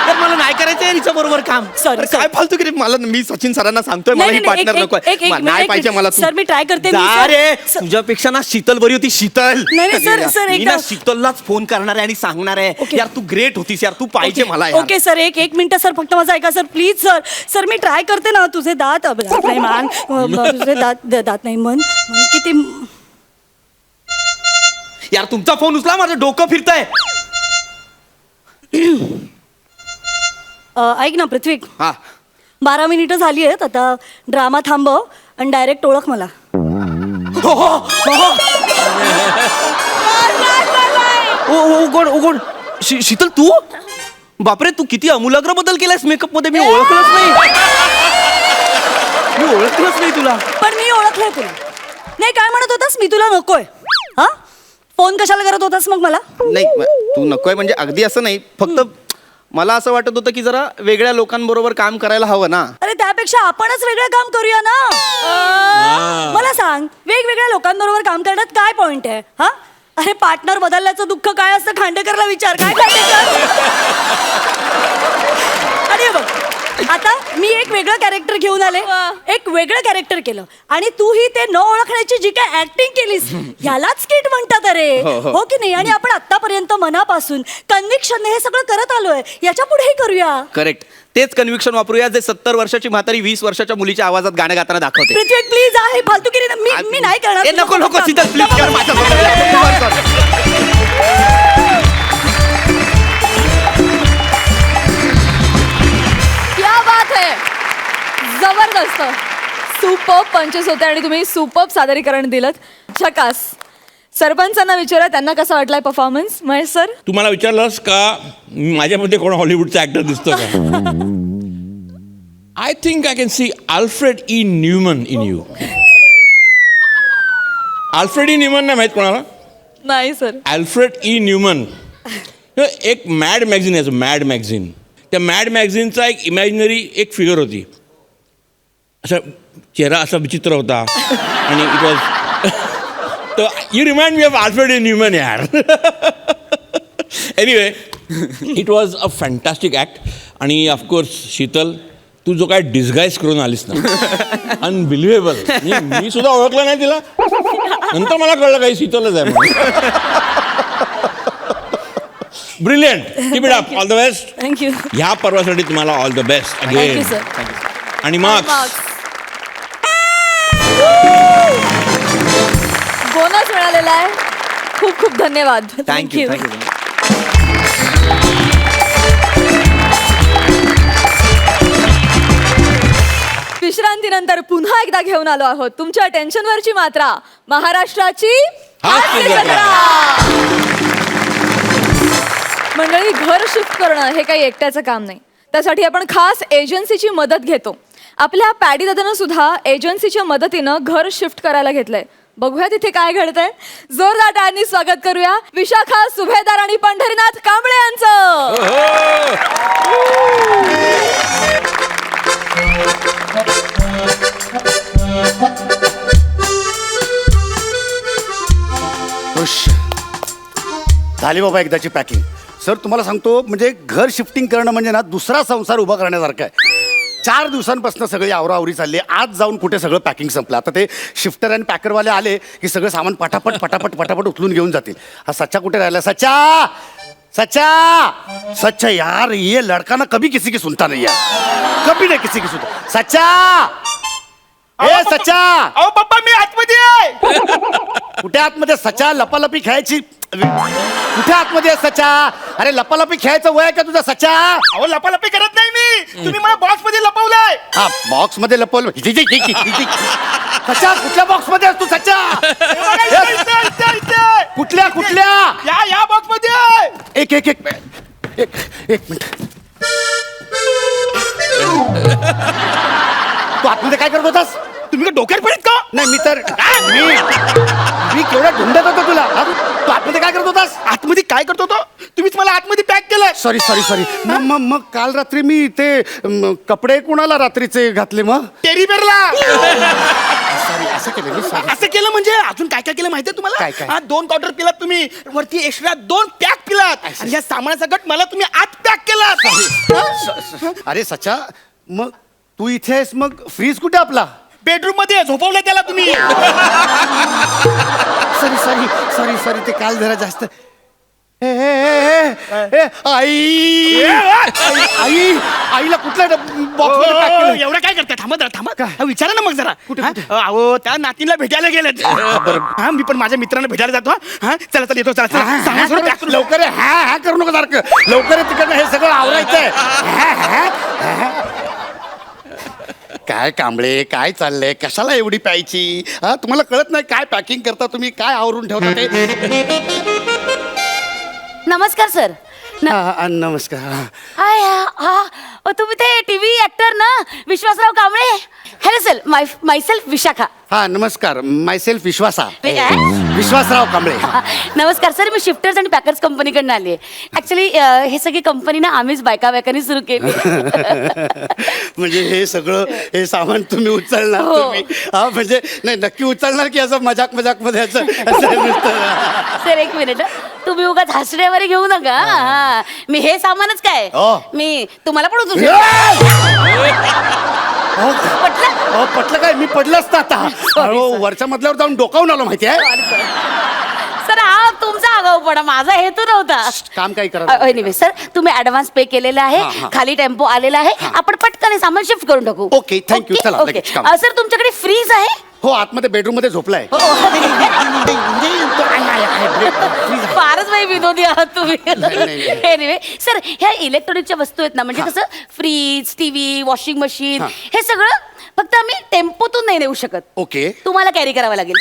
तर मला नाही करायचं हिच्या बरोबर काम. Sorry, काय फालतू की मला. मी सचिन सरांना सांगतोय मला नाही, ही नाही, पार्टनर एक- नको एक- एक- नाही पाहिजे मला. सर मी ट्राय करते. मी, जा सर. रे. सर- तुझ्यापेक्षा ना शीतल बरी होती. शीतल. नाही, सर, मी एकदा- ना शीतललाच फोन करणार आहे आणि सांगणार आहे ओके. यार तू ग्रेट होतीस यार. तू पाहिजे मला यार. ओके सर एक मिनिट सर फक्त माझं ऐका sir please sir me try करते ना. तुझे दात नाही मान तुझे दात नाही मन किती. यार तुमचा फोन उचला. माझं डोकं फिरतंय. ऐक ना पृथ्वीक, हा 12 मिनिटं झाली आहेत आता. ड्रामा थांबव आणि डायरेक्ट ओळख मला. उघड शीतल तू. बापरे तू किती अमूलाग्र बदल केलायस मेकअप मध्ये. मी ओळखलंच नाही तुला. पण मी ओळखलंय तुला. नाही काय म्हणत होतास? मी तुला नकोय. हा फोन कशाला करत होतास मग मला? नाही तू नकोय म्हणजे अगदी असं नाही. फक्त मला असं वाटत होतं की जरा वेगळ्या लोकांबरोबर काम करायला हवं ना. अरे त्यापेक्षा आपणच वेगळं काम करूया ना. मला सांग, वेगवेगळ्या लोकांबरोबर काम करण्यात काय पॉइंट आहे? हा, अरे पार्टनर बदलल्याचं दुःख काय असतं खांडेकरला विचार. काय खांडेकर? आणि बघ, आता मी एक वेगळं कॅरेक्टर घेऊन आले, एक वेगळं कॅरेक्टर केलं, आणि तूही ते न ओळखण्याची जी काय ऍक्टिंग केलीस यालाच स्किट म्हणतात. अरे हो की नाही? आणि आपण आतापर्यंत मनापासून कन्व्हिक्शनने हे सगळं करत आलोय, याच्या पुढेही करूया. करेक्ट, तेच कन्व्हिक्शन वापरूया जे 70 वर्षाची म्हातारी 20 वर्षाच्या मुलीच्या आवाजात गाणं गाताना दाखवते. पृथ्वी प्लीज, आहे फालतूगिरी मी नाही करणार. ए, नको नको, शीतल प्लीज कर माझ्या. क्या बात है, जबरदस्त, सुपर्ब पंचेस होते आणि तुम्ही सुपर्ब सादरीकरण दिलं. झकास. सरपंचांना विचारा त्यांना कसा वाटलाय परफॉर्मन्स. महेश सर, तू मला विचारलंस का माझ्यामध्ये कोण हॉलिवूडचा ऍक्टर दिसतो का? I think I can see Alfred E Neuman in you. Alfred E Neuman नाही माहीत कोणाला? नाही सर. अल्फ्रेड ई न्यूमन एक मॅड मॅगझिन आहे, मॅड मॅगझिन. त्या मॅड मॅगझिनचा एक इमॅजिनरी एक फिगर होती, असा चेहरा असा विचित्र होता आणि इट वॉज तर you remind me of Alfred E Neuman यार. Anyway, it was a fantastic act. आणि ऑफकोर्स शीतल, तू जो काय डिस्गाईज करून आलीस ना, अनबिलिव्हेबल. मी सुद्धा ओळखलं नाही तिला, नंतर मला कळलं काही शीतलच आहे म्हणून. Brilliant. Keep it up. All the best. Thank you. ह्या पर्वासाठी तुम्हाला all the best thank you again. Sir. आणि मार्क्स बोनस मिळालेला आहे. खूप खूप धन्यवाद. थँक्यू. विश्रांतीनंतर पुन्हा एकदा घेऊन आलो आहोत तुमच्या टेन्शनवरची मात्रा, महाराष्ट्राची हास्य जत्रा. मंडळी, घर शिफ्ट करणं हे काही एकट्याचं काम नाही. त्यासाठी आपण खास एजन्सीची मदत घेतो. आपल्या पॅडी दादानं सुद्धा एजन्सीच्या मदतीनं घर शिफ्ट करायला घेतलंय. बघूया तिथे काय घडतंय. जोरदार टाळ्यांनी स्वागत करूया विशाखा सुभेदार आणि पंढरीनाथ कांबळे यांचं. खुश झाली बाबा एकदाची पॅकिंग. सर तुम्हाला सांगतो, म्हणजे घर शिफ्टिंग करणं म्हणजे ना दुसरा संसार उभा करण्यासारखं आहे. 4 दिवसांपासून सगळी आवराआवरी चालली. आज जाऊन कुठे सगळं पॅकिंग संपलं. आता ते शिफ्टर आणि पॅकरवाले आले की सगळं सामान पटापट पटापट पटापट उचलून घेऊन जातील. हा सच्चा कुठे राहिला? सच्चा, सच्चा, सच्चा यार, ये लड़का ना कभी किसी की सुनता नहीं है, कभी नहीं किसी की सुनता. सच्चा, ए सच्चा. अहो पप्पा, मी आतमध्ये आहे. कुठे आतमध्ये? सच्चा, लपालपी खेळायची कुठे आतमध्ये आहे सच्चा? अरे लपालपी खेळायचं वय आहे का तुझा सच्चा? अहो लपालपी करत नाही मी, तुम्ही मला बॉक्स मध्ये लपवलाय. हा, बॉक्स मध्ये लपवलं. सच्चा, कुठल्या बॉक्स मध्ये आहेस तू सच्चा? कुठल्या कुठल्या? या बॉक्स मध्ये. एक एक एक एक एक मिनिट. तू आतमध्ये काय करत होतास? तुम्ही का डोक्यात पडत का? नाही मी तर मी केवढा ढुंढत होतो तुला. हा, तू आतमध्ये काय करत होतास? आतमध्ये काय करतो तो? तुम्हीच मला आतमध्ये पॅक केलंय. Sorry sorry sorry. मग काल रात्री मी ते कपडे कुणाला रात्रीचे घातले मग? टेरी बेरला. सॉरी, असं केलं मी. सॉरी. असं केलं म्हणजे अजून काय काय केलं माहितीये तुम्हाला? काय काय? 2 क्वार्टर पिलात तुम्ही, वरती एक्स्ट्रा 2 पॅक पिलात, आणि या सामानासकट मला तुम्ही आत पॅक केलात. अरे सच्चा, मग तू इथे आहेस, मग फ्रीज कुठे आपला? बेडरूम मध्ये झोपवलं त्याला तुम्ही. सॉरी सॉरी सॉरी सॉरी, ते काल जरा जास्त. ए, ए, ए, ए, ए, आई आई आईला कुठल्या बॉक्स मध्ये पॅक केलं? एवढं काय करताय? थांबा जरा, थांबा. काय? हा, विचारा ना मग जरा. कुठे, हा? कुठे? अहो त्या नातीला भेटायला गेलेत. हा, मी पण माझ्या मित्रांना भेटायला जातो. हा, चला चला, येतो. चला चला, सामान थोडं pack करून लावू. लवकर आहे. हा हा करू नका सारखं. लवकर आहे, तिकडनं हे सगळं आवरायचंय. हा, हा, हा. काय कांबळे, काय चाललंय? कशाला एवढी प्यायची? हा, तुम्हाला कळत नाही काय पॅकिंग करता तुम्ही, काय आवरून ठेवता ते? नमस्कार सर. नमस्कार. हाय, तुम्ही ते टीव्ही ऍक्टर ना, Vishwasrao Kamble? Hello sir, myself Vishakha. हा नमस्कार माय सेल्फ विश्वासा ते काय? विश्वासराव कांबळे. नमस्कार सर, मी शिफ्टर्स आणि पॅकर्स कंपनीकडनं आली आहे. ऍक्च्युली हे सगळी कंपनी ना आम्हीच बायकांनी सुरू केली. म्हणजे हे सगळं हे सामान तुम्ही उचलणार हो. तुम्ही हा म्हणजे नाही नक्की उचलणार की असं मजाक मध्ये असं नुसतं? सर एक मिनिट तुम्ही उगाच हसण्यावर घेऊ नका. हा. मी हे सामानच काय हो. मी तुम्हाला पण उचलू अहो, पटलं? अहो, पटलं काय मी पडलं असतं आता अहो, वरच्या मधल्यावर जाऊन डोकावून आलो माहिती आहे. सर हा तुमचा आगाऊपणा, माझा हेतू नव्हता. काम काय करा एनिवे सर तुम्ही ऍडव्हान्स पे केलेला आहे. हा, हा. खाली टेम्पो आलेला आहे. आपण पटकन हे सामान शिफ्ट करून टाकू. Okay, thank you. चला, लगेच काम. सर तुमच्याकडे फ्रीज आहे? हो आतमध्ये बेडरूम मध्ये झोपलाय. फारच बाई विनोदी आहात तुम्ही. नाही. एनिवे सर ह्या इलेक्ट्रॉनिकच्या वस्तू आहेत ना, म्हणजे कसं फ्रीज टीव्ही वॉशिंग मशीन हा. हे सगळं फक्त आम्ही टेम्पोतून नाही नेऊ शकत. ओके तुम्हाला कॅरी करावं लागेल.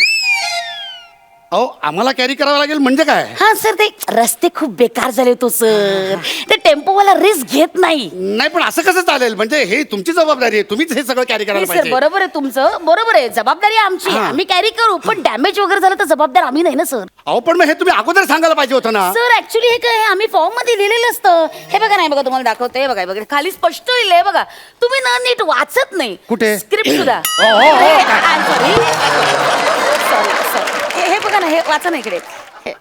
अहो आम्हाला कॅरी करावं लागेल म्हणजे काय? हा सर ते रस्ते खूप बेकार झाले तो सर. ते टेम्पोवाला रिस्क घेत नाही. नाही पण असं कसं चालेल? म्हणजे हे तुमची जबाबदारी आहे, तुम्हीच हे सगळं कॅरी करायला सर पाहिजे. बरोबर आहे तुमचं, बरोबर आहे. जबाबदारी आमची हा. आम्ही कॅरी करू, पण डॅमेज वगैरे झालं तर जबाबदार आम्ही नाही ना सर. अहो पण मग हे तुम्ही अगोदर सांगायला पाहिजे होतं ना. सर ऍक्च्युली हे काय आम्ही फॉर्म मध्ये लिहिलेलं असतं. हे बघा नाही बघा तुम्हाला दाखवते. हे बघा हे बघा खाली स्पष्ट लिहिलंय बघा. तुम्ही ना नीट वाचत नाही. कुठे? स्क्रिप्ट सुद्धा. सॉरी हे बघा ना, हे वाचा ना इकडे.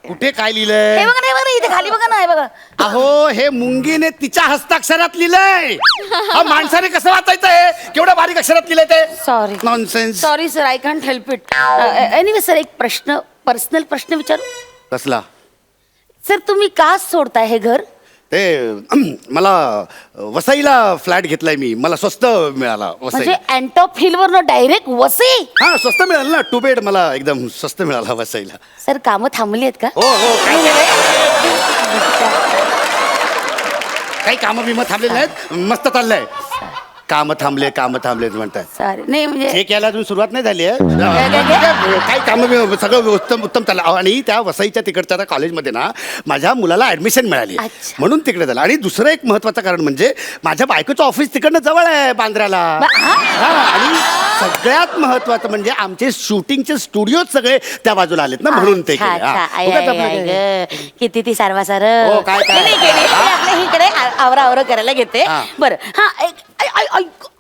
कुठे काय हे लिहिलंय? बघा नाही बघा इथे खाली बघा ना, हे बघा. अहो हे मुंगीने तिच्या हस्ताक्षरात लिहिलंय. अहो, माणसाने कसं वाचायचं हे? केवढ्या बारीक अक्षरात लिहिलंय ते? Sorry nonsense. Sorry sir I can't help it. Anyway sir एक प्रश्न, पर्सनल प्रश्न विचारू. कसला? सर तुम्ही का सोडताय हे घर? ते मला वसईला फ्लॅट घेतलाय मी, मला स्वस्त मिळाला वसई. म्हणजे अँटॉप हिल वर डायरेक्ट वसई. हा स्वस्त मिळालं ना, 2 बेड मला एकदम स्वस्त मिळाला वसईला. सर कामं थांबली आहेत का? हो हो काही कामं बिमं थांबलेली नाहीत, मस्त चाललंय. कामं थांबलेत म्हणतात. सॉरी नाही म्हणजे हे केला अजून सुरुवात नाही झाली आहे. काय? काही कामं सगळं उत्तम चाललं. आणि त्या वसईच्या तिकडच्या त्या कॉलेजमध्ये ना माझ्या मुलाला ऍडमिशन मिळाली आहे. अच्छा. म्हणून तिकडे झालं. आणि दुसरं एक महत्वाचं कारण म्हणजे माझ्या बायकोचं ऑफिस तिकडनं जवळ आहे बांद्र्याला. हा, आणि सगळ्यात महत्वाचं म्हणजे आमचे शूटिंगचे स्टुडिओ सगळे त्या बाजूला आलेत ना, म्हणून ते अच्छा, केले. अच्छा. हा. आय, उगाच आय, आपलं आय, काय. ग. किती ती सारवा सार हो, काय? आपल्या इकडे आवरा करायला घेते. हा. बरं हा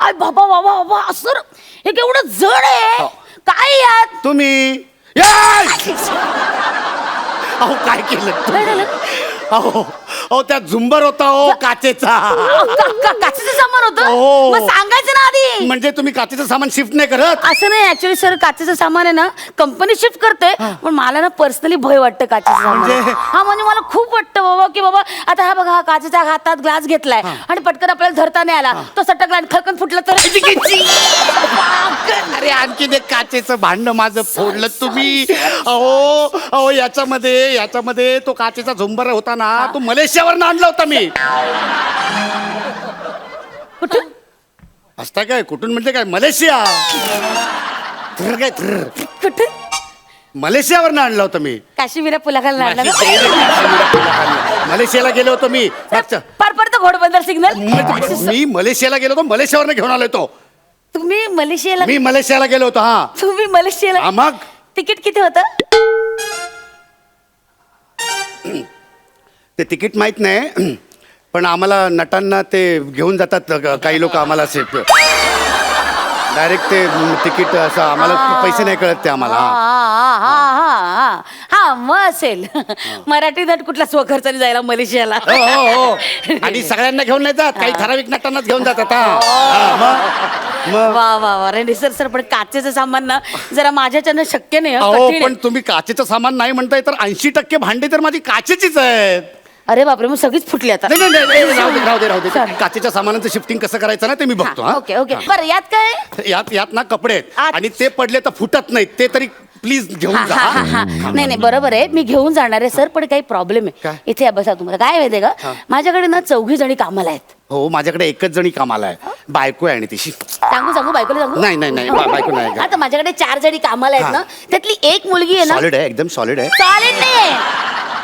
आय बाबा बाबा बाबा सर हे केवढं जड आहे. हो. काय यात? तुम्ही याय! अहो काय केलं काय तुम्ही? झालं? अहो त्या झुंबर होता हो काचेचा. काचेचं सामान होतं. हो. मग सांगायचं ना आधी. म्हणजे तुम्ही काचेचं सामान शिफ्ट नाही करत? असं नाही ऍक्च्युली सर काचेचं सामान आहे ना कंपनी शिफ्ट करते, पण मला ना पर्सनली भय वाटतं काचेचं सामान. म्हणजे? हा म्हणजे मला खूप वाटतं बाबा की बाबा आता हा बघा हा काचेच्या हातात ग्लास घेतलाय आणि पटकन आपल्याला धरता नाही आला, तो सटकला आणि खळकन फुटला तर अरे आणखी एक काचेचं भांडं माझं फोडलं तुम्ही. अहो याच्यामध्ये तो काचेचा झुंबर होता ना, तो मलेशियावर आणला होता मी. कुठं? असता काय कुठून म्हणजे काय? मलेशिया. कुठं? मलेशियावर आणला होता मी. काश्मीरा पुलाखाली आणला माझी का? देव आहे. मलेशियाला गेलो होतो मी. मागच्या- पार पडतो घोडबंदर सिग्नल. मी मलेशियाला गेलो होतो, मलेशियावर घेऊन आलोय तो. तुम्ही मलेशियाला मी मलेशियाला गेलो होतो. हा तुम्ही मलेशियाला हा, मग तिकीट किती होतं? ते तिकीट माहित नाही, पण आम्हाला नटांना ते घेऊन जातात काही लोक आम्हाला डायरेक्ट ते तिकीट असं आम्हाला पैसे नाही कळत ते आम्हाला. हा मग असेल. मराठी नट कुठला स्वखर्चाने जायला मलेशियाला. हो आणि सगळ्यांना घेऊन नाही जात, काही ठराविक नटांनाच घेऊन जातात. वा वा वा रे सर पण काचेचं सामान ना जरा माझ्याच्यानं शक्य नाही. अहो कठीण आहे. पण तुम्ही काचेचं सामान नाही म्हणताय तर 80% भांडी तर माझी काचेचीच आहेत. अरे बापरे मग सगळीच फुटली आता. नाही, राहू दे. Sorry. काचेच्या सामानाचं शिफ्टिंग कसं करायचं ना ते मी बघतो. हा ओके ओके बरं यात काय? यात ना कपडे आहेत अच्छा. आणि ते पडले तर फुटत नाहीत, ते तरी प्लीज घेऊन जा. नाही बरोबर आहे मी घेऊन जाणार आहे सर, पण काही प्रॉब्लेम आहे. काय? इथे बसा तुम्हाला काय माहितीये का माझ्याकडे ना 4 जणी कामाला आहेत. हो माझ्याकडे एकच जणी कामाला आहे, बायको आहे आणि तिशी. सांगू बायकोला सांगू? नाही, बायको नाही. आता माझ्याकडे 4 जणी कामाला आहेत ना, त्यातली एक मुलगी आहे ना, सॉलिड आहे, एकदम सॉलिड आहे. सॉलिड नाही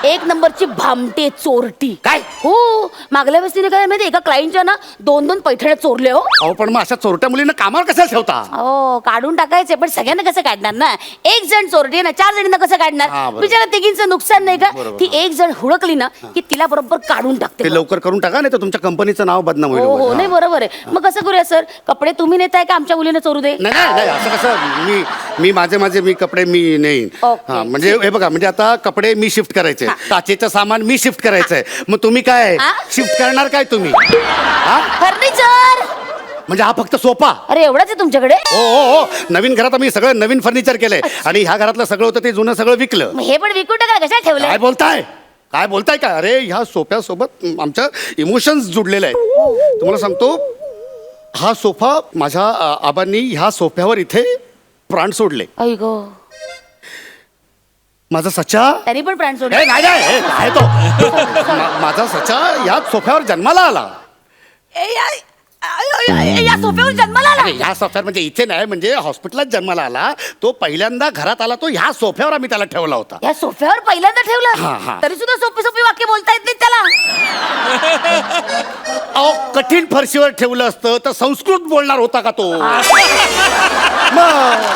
एक नंबरची भामटे चोरटी. काय? हो मागल्या वेळेस तिने काय माहिती एका क्लायंटच्या ना 2-2 पैठण्या चोरले हो. अहो पण मग अशा चोरट्या मुलींना कामावर कशाला ठेवता? हो काढून टाकायचे पण सगळ्यांना कसं काढणार ना? एक जण चोरटी ना 4 जणींना कसं हा, काढणार? बरोबर. बिचारा तिघींचं नुकसान नाही का? ती एक जण हुडकली ना की तिला बरोबर काढून टाकते. ते लवकर करून टाका, नाही तर तुमच्या कंपनीचं नाव बदनाम होईल हो हो उगाच. नाही बरोबर आहे. मग कसं करूया सर? कपडे तुम्ही नेताय का आमच्या मुलीने चोरू दे? नाही नाही नाही, असं कसं? मी माझे कपडे मी नेईन. ओके. हा, म्हणजे हे बघा, म्हणजे आता कपडे मी शिफ्ट करायचे, काचेचं सामान मी शिफ्ट करायचंय, मग तुम्ही काय हा? शिफ्ट करणार काय तुम्ही? हा? फर्निचर. म्हणजे हा फक्त सोफा? अरे एवढाच आहे तुमच्याकडे? हो हो हो, नवीन घरात आम्ही सगळं नवीन फर्निचर केलंय आणि ह्या घरातलं सगळं होतं ते जुनं सगळं विकलं. मग हे पण विकून टाका कशा ठेवलंय? काय बोलताय का? अरे ह्या सोफ्यासोबत आमच्या इमोशन्स जुडलेले आहेत. तुम्हाला सांगतो, हा सोफा माझ्या आबांनी ह्या सोफ्यावर इथे प्राण सोडले. आई गो, माझा सचा त्यांनी पण प्राण सोडले. हे नाही नाही, हे आहे तो माझा सचा या सोफ्यावर जन्माला आला. या सोफ्यावर जन्माला आला. अरे ह्या सोफ्यावर म्हणजे इथे नाही, म्हणजे हॉस्पिटलात जन्माला आला. तो पहिल्यांदा घरात आला, तो ह्या सोफ्यावर आम्ही त्याला ठेवला होता. या सोफ्यावर पहिल्यांदा हा, ठेवलं हा. तरी सुद्धा सोपी सोपी वाक्य बोलता येत नाही त्याला. अहो कठीण फरशीवर ठेवलं असतं तर संस्कृत बोलणार होता का तो? मग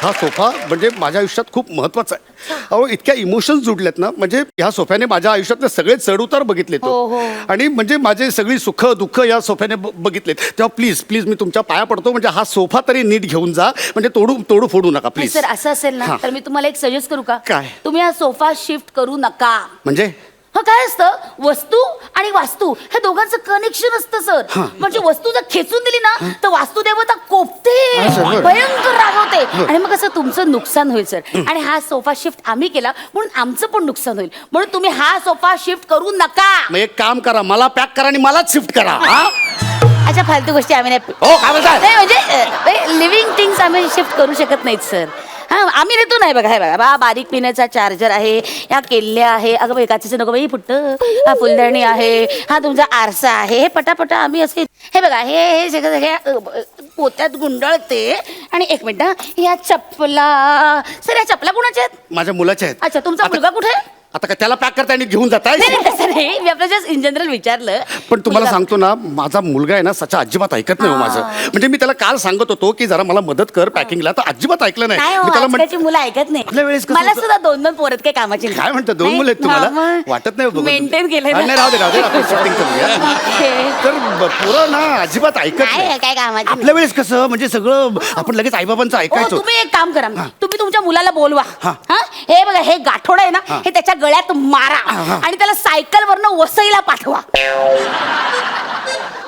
हा सोफा म्हणजे माझ्या आयुष्यात खूप महत्वाचा आहे. अहो इतक्या इमोशन्स जुडलेत ना, म्हणजे ह्या सोफ्याने माझ्या आयुष्यातले सगळे चढउतार बघितले तो. हो, हो. आणि म्हणजे माझे सगळी सुख दुःख या सोफ्याने बघितलेत. तेव्हा प्लीज मी तुमच्या पाया पडतो, म्हणजे हा सोफा तरी नीट घेऊन जा, म्हणजे तोडू फोडू नका प्लीज. सर असं असेल ना हा. तर मी तुम्हाला एक सजेस्ट करू का? काय? तुम्ही हा सोफा शिफ्ट करू नका. म्हणजे हा काय असतं, वस्तू आणि वास्तू हे दोघांचं कनेक्शन असतं सर. म्हणजे वस्तू जर खेचून दिली ना तर वास्तू देवता कोपते, असं, बरं. भयंकर रागवते आणि मग असं तुमचं नुकसान होईल सर. आणि हा सोफा शिफ्ट आम्ही केला म्हणून आमचं पण नुकसान होईल, म्हणून तुम्ही हा सोफा शिफ्ट करू नका. मग एक काम करा, मला पॅक करा आणि मलाच शिफ्ट करा. हा? अशा फालतू गोष्टी आम्ही नाही. हो, काय बोलताय? नाही म्हणजे लिव्हिंग थिंग्स आम्ही शिफ्ट करू शकत नाहीत सर. हा आम्ही नेतो नाही. बघा हे बघा बा, बारीक पिण्याचा चार्जर आहे, ह्या केल्ल्या आहे, अगं बाई काचेचं नको बाई फुट्ट, हा फुलदाणी आहे, हा तुमचा आरसा आहे, हे पटापटा आम्ही असे हे बघा हे सगळं हे पोत्यात गुंडळते. आणि एक मिनिट, ह्या चप्पला सर, ह्या चप्पला कुणाच्या आहेत? माझ्या मुलाचे आहेत. अच्छा, तुमचा आता- मुलगा कुठे आहे? आता का त्याला पॅक करता आणि घेऊन जाताय? नाही नाही, तसं नाही, मी आपलं जस्ट इन जनरल विचारलं. पण तुम्हाला मुलगा- सांगतो ना, माझा मुलगा आहे ना सचा अजिबात ऐकत नाही हो माझं. म्हणजे मी त्याला काल सांगत होतो की जरा मला मदत कर पॅकिंगला, तर अजिबात ऐकलं नाही. नाही हो, मी त्याला आजकालची मुलं ऐकत नाही. आपल्या वेळेस कसं मला होतं? सुद्धा 2-2 पोरत काही कामाची नाही. काय म्हणता, 2 नाही, मुलं आहेत तुम्हाला? हा, मग वाटत नाही बघून. मेंटेन केलंय हा, ना. नाही, राहू दे आपण shifting करूया. ओके. तर पोरं ना अजिबात ऐकत नाही, नाही. काय कामाची नाही. आपल्या वेळेस कसं म्हणजे सगळं आपण लगेच आईबाबांचं हो, ऐकायचो. तुम्ही एक काम करा, तुम्ही तुमच्या मुलाला बोलवा. हा. हा हे बघा, हे गाठोड आहे ना, हे त्याच्या गळ्यात मारा आणि त्याला सायकल वरनं वसईला पाठवा.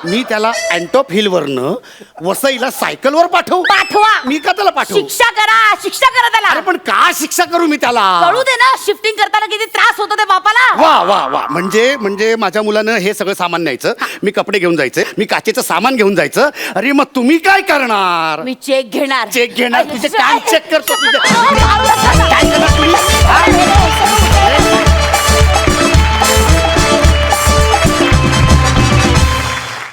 मी त्याला अँटॉप हिल वरनं वसईला सायकलवर पाठवा. मी का त्याला पाठवू? शिक्षा करा त्याला. अरे पण का शिक्षा करू मी त्याला? कळू दे ना, शिफ्टिंग करताना किती त्रास होतो ते बापाला. वा म्हणजे माझ्या मुलानं हे सगळं सामान न्यायचं, मी कपडे घेऊन जायचे, मी काचेचं सामान घेऊन जायचं. अरे मग तुम्ही काय करणार? मी चेक घेणार. चेक घेणार? तुझे कान चेक करतो तुझे.